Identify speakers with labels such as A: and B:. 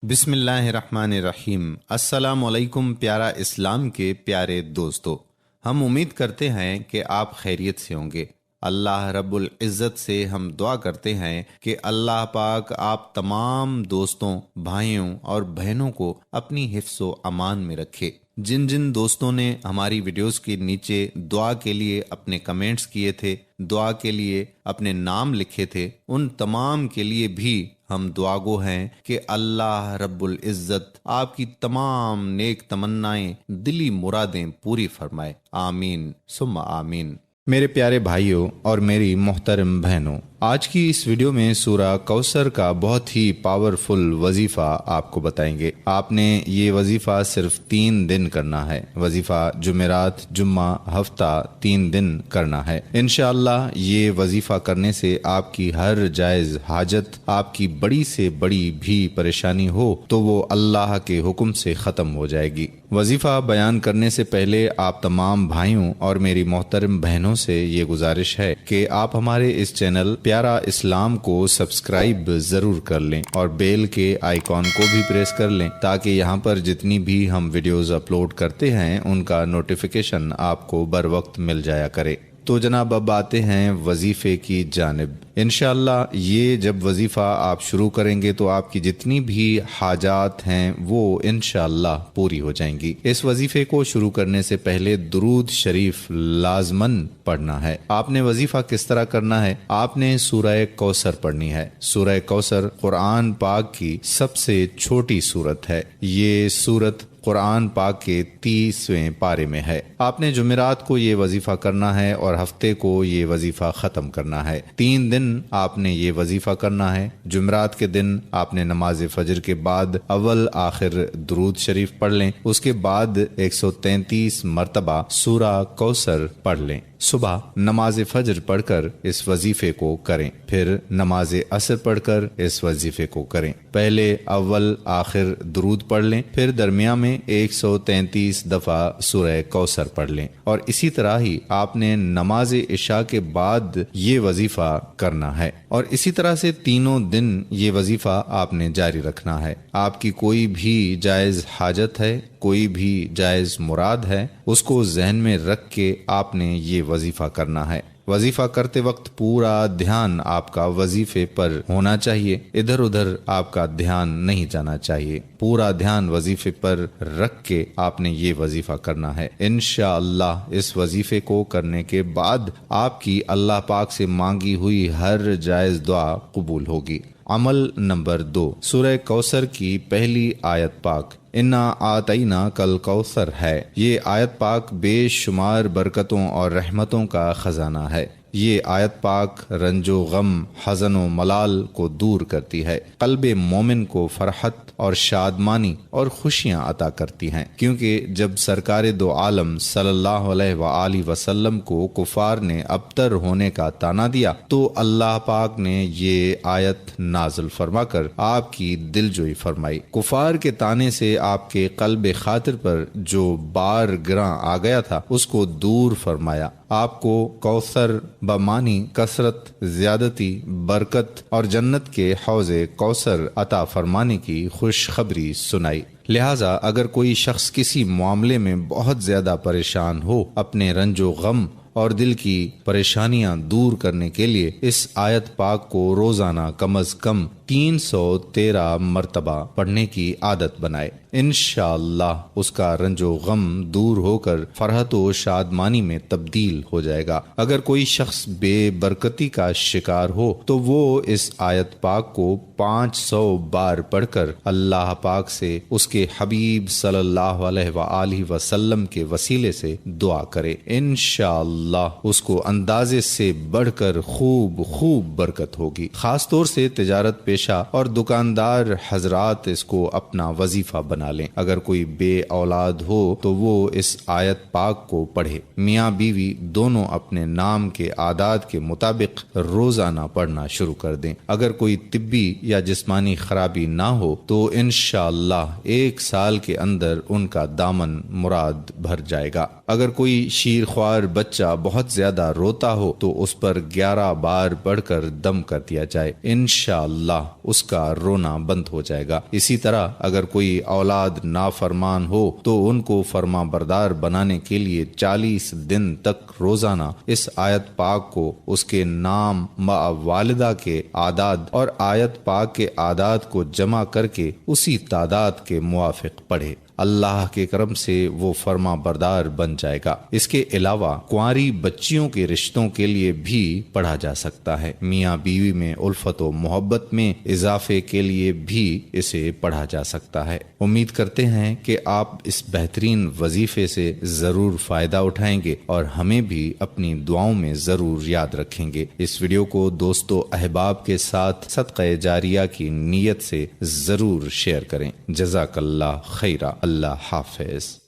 A: بسم اللہ الرحمن الرحیم۔ السلام علیکم پیارا اسلام کے پیارے دوستو، ہم امید کرتے ہیں کہ آپ خیریت سے ہوں گے۔ اللہ رب العزت سے ہم دعا کرتے ہیں کہ اللہ پاک آپ تمام دوستوں، بھائیوں اور بہنوں کو اپنی حفظ و امان میں رکھے۔ جن جن دوستوں نے ہماری ویڈیوز کے نیچے دعا کے لیے اپنے کمنٹس کیے تھے، دعا کے لیے اپنے نام لکھے تھے، ان تمام کے لیے بھی ہم دعا گو ہیں کہ اللہ رب العزت آپ کی تمام نیک تمنائیں، دلی مرادیں پوری فرمائے، آمین ثم آمین۔ میرے پیارے بھائیوں اور میری محترم بہنوں، آج کی اس ویڈیو میں سورہ کوثر کا بہت ہی پاورفل وظیفہ آپ کو بتائیں گے۔ آپ نے یہ وظیفہ صرف 3 دن کرنا ہے۔ وظیفہ جمعرات، جمعہ، ہفتہ 3 دن کرنا ہے۔ انشاءاللہ یہ وظیفہ کرنے سے آپ کی ہر جائز حاجت، آپ کی بڑی سے بڑی بھی پریشانی ہو تو وہ اللہ کے حکم سے ختم ہو جائے گی۔ وظیفہ بیان کرنے سے پہلے آپ تمام بھائیوں اور میری محترم بہنوں سے یہ گزارش ہے کہ آپ ہمارے اس چینل پیارا اسلام کو سبسکرائب ضرور کر لیں اور بیل کے آئیکن کو بھی پریس کر لیں تاکہ یہاں پر جتنی بھی ہم ویڈیوز اپلوڈ کرتے ہیں ان کا نوٹیفیکیشن آپ کو بر وقت مل جایا کرے۔ تو جناب اب آتے ہیں وظیفے کی جانب۔ انشاءاللہ یہ جب وظیفہ آپ شروع کریں گے تو آپ کی جتنی بھی حاجات ہیں وہ انشاءاللہ پوری ہو جائیں گی۔ اس وظیفے کو شروع کرنے سے پہلے درود شریف لازماً پڑھنا ہے۔ آپ نے وظیفہ کس طرح کرنا ہے؟ آپ نے سورہ کوثر پڑھنی ہے۔ سورہ کوثر قرآن پاک کی سب سے چھوٹی سورت ہے۔ یہ سورت قرآن پاک کے 30ویں پارے میں ہے۔ آپ نے جمعرات کو یہ وظیفہ کرنا ہے اور ہفتے کو یہ وظیفہ ختم کرنا ہے۔ 3 دن آپ نے یہ وظیفہ کرنا ہے۔ جمعرات کے دن آپ نے نماز فجر کے بعد اول آخر درود شریف پڑھ لیں، اس کے بعد 133 مرتبہ سورہ کوثر پڑھ لیں۔ صبح نماز فجر پڑھ کر اس وظیفے کو کریں، پھر نماز عصر پڑھ کر اس وظیفے کو کریں۔ پہلے اول آخر درود پڑھ لیں، پھر درمیان میں 133 دفعہ سورہ کوثر پڑھ لیں، اور اسی طرح ہی آپ نے نماز عشاء کے بعد یہ وظیفہ کرنا ہے، اور اسی طرح سے 3 دن یہ وظیفہ آپ نے جاری رکھنا ہے۔ آپ کی کوئی بھی جائز حاجت ہے، کوئی بھی جائز مراد ہے، اس کو ذہن میں رکھ کے آپ نے یہ وظیفہ کرنا ہے۔ وظیفہ کرتے وقت پورا دھیان آپ کا وظیفے پر ہونا چاہیے، ادھر ادھر آپ کا دھیان نہیں جانا چاہیے۔ پورا دھیان وظیفے پر رکھ کے آپ نے یہ وظیفہ کرنا ہے۔ انشاءاللہ اس وظیفے کو کرنے کے بعد آپ کی اللہ پاک سے مانگی ہوئی ہر جائز دعا قبول ہوگی۔ عمل نمبر 2، سورہ کوثر کی پہلی آیت پاک انا آتینا کل کوثر ہے۔ یہ آیت پاک بے شمار برکتوں اور رحمتوں کا خزانہ ہے۔ یہ آیت پاک رنج و غم، حزن و ملال کو دور کرتی ہے، قلب مومن کو فرحت اور شادمانی اور خوشیاں عطا کرتی ہیں، کیونکہ جب سرکار دو عالم صلی اللہ علیہ وآلہ وسلم کو کفار نے ابتر ہونے کا طعنہ دیا تو اللہ پاک نے یہ آیت نازل فرما کر آپ کی دلجوئی فرمائی۔ کفار کے طعنے سے آپ کے قلب خاطر پر جو بار گراں آ گیا تھا اس کو دور فرمایا۔ آپ کو کوثر بمانی کثرت، زیادتی، برکت اور جنت کے حوض کوثر عطا فرمانے کی خوشخبری سنائی۔ لہٰذا اگر کوئی شخص کسی معاملے میں بہت زیادہ پریشان ہو، اپنے رنج و غم اور دل کی پریشانیاں دور کرنے کے لیے اس آیت پاک کو روزانہ کم از کم 313 مرتبہ پڑھنے کی عادت بنائے۔ انشاءاللہ اس کا رنج و غم دور ہو کر فرحت و شادمانی میں تبدیل ہو جائے گا۔ اگر کوئی شخص بے برکتی کا شکار ہو تو وہ اس آیت پاک کو 500 بار پڑھ کر اللہ پاک سے اس کے حبیب صلی اللہ علیہ وآلہ وسلم کے وسیلے سے دعا کرے۔ انشاءاللہ اس کو اندازے سے بڑھ کر خوب برکت ہوگی۔ خاص طور سے تجارت پیشہ اور دکاندار حضرات اس کو اپنا وظیفہ بنا لیں۔ اگر کوئی بے اولاد ہو تو وہ اس آیت پاک کو پڑھے۔ میاں بیوی دونوں اپنے نام کے اعداد کے مطابق روزانہ پڑھنا شروع کر دیں۔ اگر کوئی طبی یا جسمانی خرابی نہ ہو تو انشاءاللہ 1 سال کے اندر ان کا دامن مراد بھر جائے گا۔ اگر کوئی شیرخوار بچہ بہت زیادہ روتا ہو تو اس پر 11 بار پڑھ کر دم کر دیا جائے، انشاءاللہ اس کا رونا بند ہو جائے گا۔ اسی طرح اگر کوئی اولاد نافرمان ہو تو ان کو فرما بردار بنانے کے لیے 40 دن تک روزانہ اس آیت پاک کو اس کے نام مع والدہ کے اعداد اور آیت پاک کے اعداد کو جمع کر کے اسی تعداد کے موافق پڑھے۔ اللہ کے کرم سے وہ فرما بردار بن جائے گا۔ اس کے علاوہ کنواری بچیوں کے رشتوں کے لیے بھی پڑھا جا سکتا ہے۔ میاں بیوی میں الفت و محبت میں اضافے کے لیے بھی اسے پڑھا جا سکتا ہے۔ امید کرتے ہیں کہ آپ اس بہترین وظیفے سے ضرور فائدہ اٹھائیں گے اور ہمیں بھی اپنی دعاؤں میں ضرور یاد رکھیں گے۔ اس ویڈیو کو دوستو احباب کے ساتھ صدقہ جاریہ کی نیت سے ضرور شیئر کریں۔ جزاک اللہ خیرہ۔ اللہ حافظ۔